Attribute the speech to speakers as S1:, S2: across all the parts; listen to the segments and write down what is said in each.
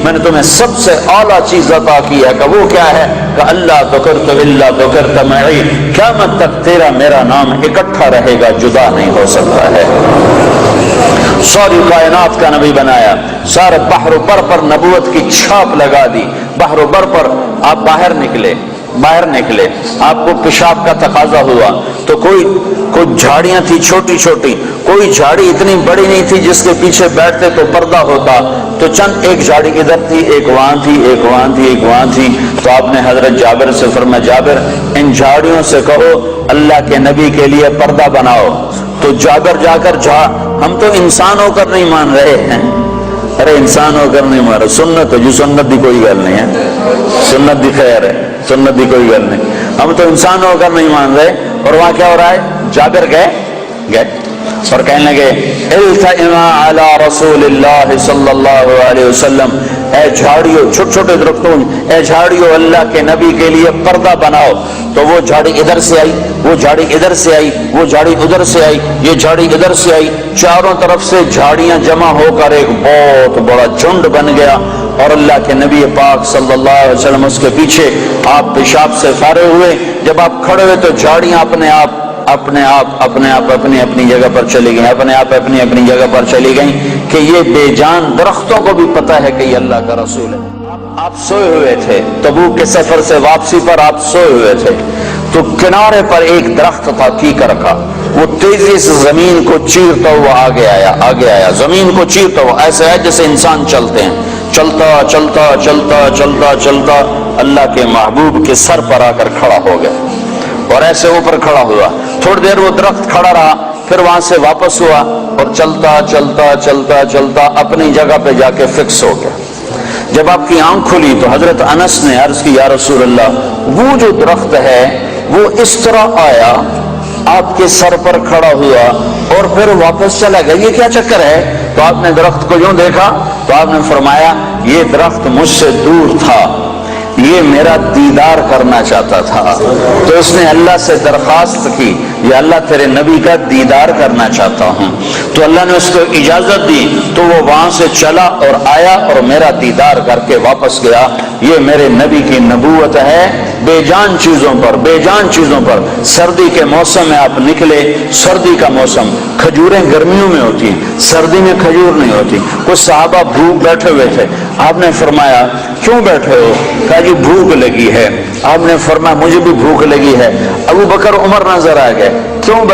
S1: میں نے تمہیں سب سے اعلیٰ چیز عطا کی ہے کہ وہ کیا ہے کہ اللہ ذکرت الا ذکرت معی، قیامت تک تیرا میرا نام اکٹھا رہے گا، جدا نہیں ہو سکتا ہے۔ ساری کائنات کا نبی بنایا، سارے بحر و بر پر نبوت کی چھاپ لگا دی۔ بحر و بر پر آپ باہر نکلے، آپ کو پیشاب کا تقاضا ہوا تو کوئی جھاڑیاں تھی چھوٹی چھوٹی، کوئی جھاڑی اتنی بڑی نہیں تھی جس کے پیچھے بیٹھتے تو پردہ ہوتا، تو چند ایک جھاڑی ادھر تھی، ایک وہاں تھی، ایک وہاں تھی، ایک وہاں تھی۔ تو آپ نے حضرت جابر سے فرمایا جابر ان جھاڑیوں سے کہو اللہ کے نبی کے لیے پردہ بناؤ۔ تو جابر جا کر ہم تو انسان ہو کر نہیں مان رہے ہیں، ارے انسان ہو کر نہیں مان رہے، سنت ہے جو سنت دی کوئی گل نہیں ہے، سنت دی خیر ہے، سنت دی کوئی گل نہیں، ہم تو انسان ہو کر نہیں مان رہے۔ اور وہاں کیا ہو رہا ہے؟ جابر گئے اور کہنے لگے التئما علی رسول اللہ صلی اللہ علیہ وسلم، اے جھاڑیوں، چھوٹے چھوٹے درختوں، اے جھاڑیوں اللہ کے نبی کے لیے پردہ بناؤ۔ تو وہ جھاڑی ادھر سے آئی، وہ جھاڑی ادھر سے آئی، وہ جھاڑی ادھر سے آئی، یہ جھاڑی ادھر سے آئی، چاروں طرف سے جھاڑیاں جمع ہو کر ایک بہت بڑا جھنڈ بن گیا۔ اور اللہ کے نبی پاک صلی اللہ علیہ وسلم اس کے پیچھے، آپ پیشاب سے فارغ ہوئے، جب آپ کھڑے ہوئے تو جھاڑیاں اپنے آپ اپنی اپنی جگہ پر چلی گئیں، اپنی اپنی جگہ پر چلی گئیں، کہ یہ بے جان درختوں کو بھی پتہ ہے کہ یہ اللہ کا رسول ہے۔ آپ سوئے ہوئے تھے، تبوک کے سفر سے واپسی پر آپ سوئے ہوئے تھے، تو کنارے پر ایک درخت تھا کیکر کا، وہ تیزی سے زمین کو چیرتا ہوا آگے آیا، زمین کو چیرتا ہوا، ایسا ہے جیسے انسان چلتے ہیں، چلتا اللہ کے محبوب کے سر پر آ کر کھڑا ہو گیا اور ایسے اوپر کھڑا ہوا۔ تھوڑی دیر وہ درخت کھڑا رہا، پھر وہاں سے واپس ہوا اور چلتا اپنی جگہ پہ جا کے فکس ہو گیا۔ جب آپ کی آنکھ کھلی تو حضرت انس نے عرض کی یا رسول اللہ، وہ جو درخت ہے وہ اس طرح آیا، آپ کے سر پر کھڑا ہوا اور پھر واپس چلا گیا، یہ کیا چکر ہے؟ تو آپ نے درخت کو یوں دیکھا تو آپ نے فرمایا یہ درخت مجھ سے دور تھا، یہ میرا دیدار کرنا چاہتا تھا، تو اس نے اللہ سے درخواست کی یا اللہ تیرے نبی کا دیدار کرنا چاہتا ہوں، تو اللہ نے اس کو اجازت دی، تو وہ وہاں سے چلا اور آیا اور میرا دیدار کر کے واپس گیا۔ یہ میرے نبی کی نبوت ہے۔ بے جان چیزوں پر سردی کے موسم میں آپ نکلے، سردی کا موسم، کھجوریں گرمیوں میں ہوتی ہیں، سردی میں کھجور نہیں ہوتی۔ کچھ صحابہ بھوک بیٹھے ہوئے تھے، آپ نے فرمایا کیوں بیٹھے ہو؟ کہا جی بھوک لگی ہے۔ آپ نے فرمایا مجھے بھی بھوک لگی ہے۔ ابو بکر عمر نظر آ گئے، کیوں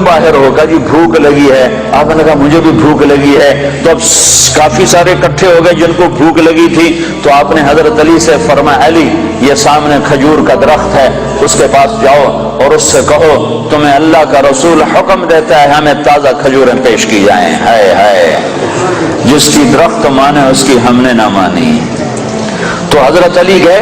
S1: باہر ہو؟ کہا جی بھوک لگی ہے۔ آپ نے کہا مجھے بھی بھوک لگی ہے۔ تو اب کافی سارے اکٹھے ہو گئے جن کو بھوک لگی تھی، تو آپ نے حضرت علی سے فرمایا علی یہ سامنے کھجور کا درخت ہے، اس کے پاس جاؤ اور اس سے کہو تمہیں اللہ کا رسول حکم دیتا ہے ہمیں تازہ کھجوریں پیش کی جائیں۔ ہائے جس کی درخت مانے اس کی ہم نے نہ مانی۔ تو حضرت علی گئے،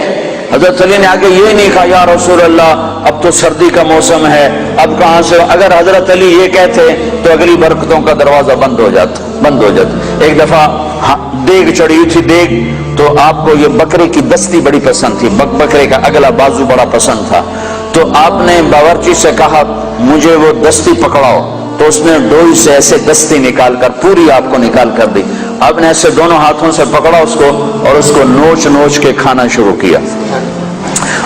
S1: حضرت علی نے آگے یہ نہیں کہا یا رسول اللہ اب تو سردی کا موسم ہے، اب کہاں سے؟ اگر حضرت علی یہ کہتے تو اگلی برکتوں کا دروازہ بند ہو جاتا۔ ایک دفعہ دیگ چڑھی تھی، دیگ تو آپ کو یہ بکرے کی دستی بڑی پسند تھی، بکرے کا اگلا بازو بڑا پسند تھا، تو آپ نے باورچی سے کہا مجھے وہ دستی پکڑاؤ، تو اس نے ڈوئی سے ایسے دستی نکال کر پوری آپ کو نکال کر دی۔ آپ نے ایسے دونوں ہاتھوں سے پکڑا اس کو اور اس کو نوچ کے کھانا شروع کیا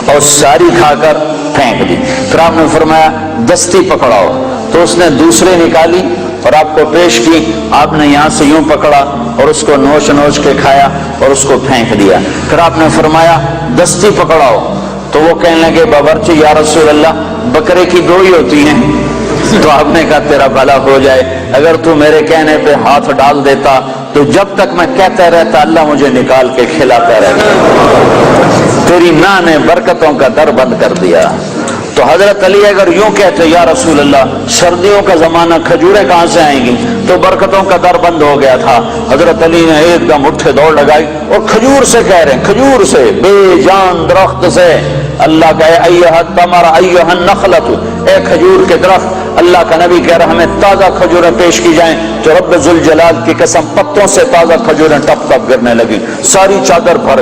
S1: اور ساری کھا کر پھینک دی۔ پھر آپ نے فرمایا دستی پکڑاؤ، تو اس نے دوسرے نکالی اور آپ کو پیش کی۔ آپ نے یہاں سے یوں پکڑا اور اس کو نوچ کے کھایا اور اس کو پھینک دیا۔ پھر آپ نے فرمایا دستی پکڑاؤ، تو وہ کہنے لگے باورچی یا رسول اللہ بکرے کی دو ہی ہوتی ہیں۔ تو آپ نے کہا تیرا بھلا ہو جائے، اگر تو میرے کہنے پہ ہاتھ ڈال دیتا تو جب تک میں کہتا رہتا اللہ مجھے نکال کے کھلاتا رہتا، تیری نہ نے برکتوں کا در بند کر دیا۔ تو حضرت علی اگر یوں کہتے یا رسول اللہ سردیوں کا زمانہ کھجوریں کہاں سے آئیں گی، تو برکتوں کا در بند ہو گیا تھا۔ حضرت علی نے ایک دم اٹھے دوڑ لگائی اور کھجور سے کہہ رہے ہیں، کھجور سے، بے جان درخت سے اللہ کہے ایھا التمر ایھا النخلۃ، اے کھجور کے درخت، اللہ کا نبی کہہ رہا ہمیں تازہ کھجوریں پیش کی جائیں، تو رب ذوالجلال کی قسم پتوں سے تازہ کھجوریں ٹپ ٹپ گرنے لگی، ساری چادر بھر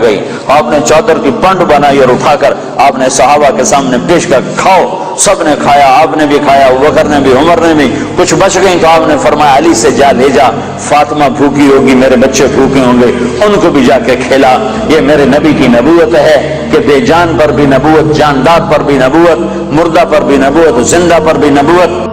S1: گئی۔ آپ نے چادر کی پنڈ بنائی اور اٹھا کر آپ نے صحابہ کے سامنے پیش کر کھاؤ۔ سب نے کھایا، آپ نے بھی کھایا، ابوبکر نے بھی، عمر نے بھی، کچھ بچ گئی تو آپ نے فرمایا علی سے جا لے جا، فاطمہ بھوکی ہوگی، میرے بچے بھوکے ہوں گے، ان کو بھی جا کے کھلا۔ یہ میرے نبی کی نبوت ہے کہ بے جان پر بھی نبوت، جاندار پر بھی نبوت، مردہ پر بھی نبوت، زندہ پر بھی نبوت۔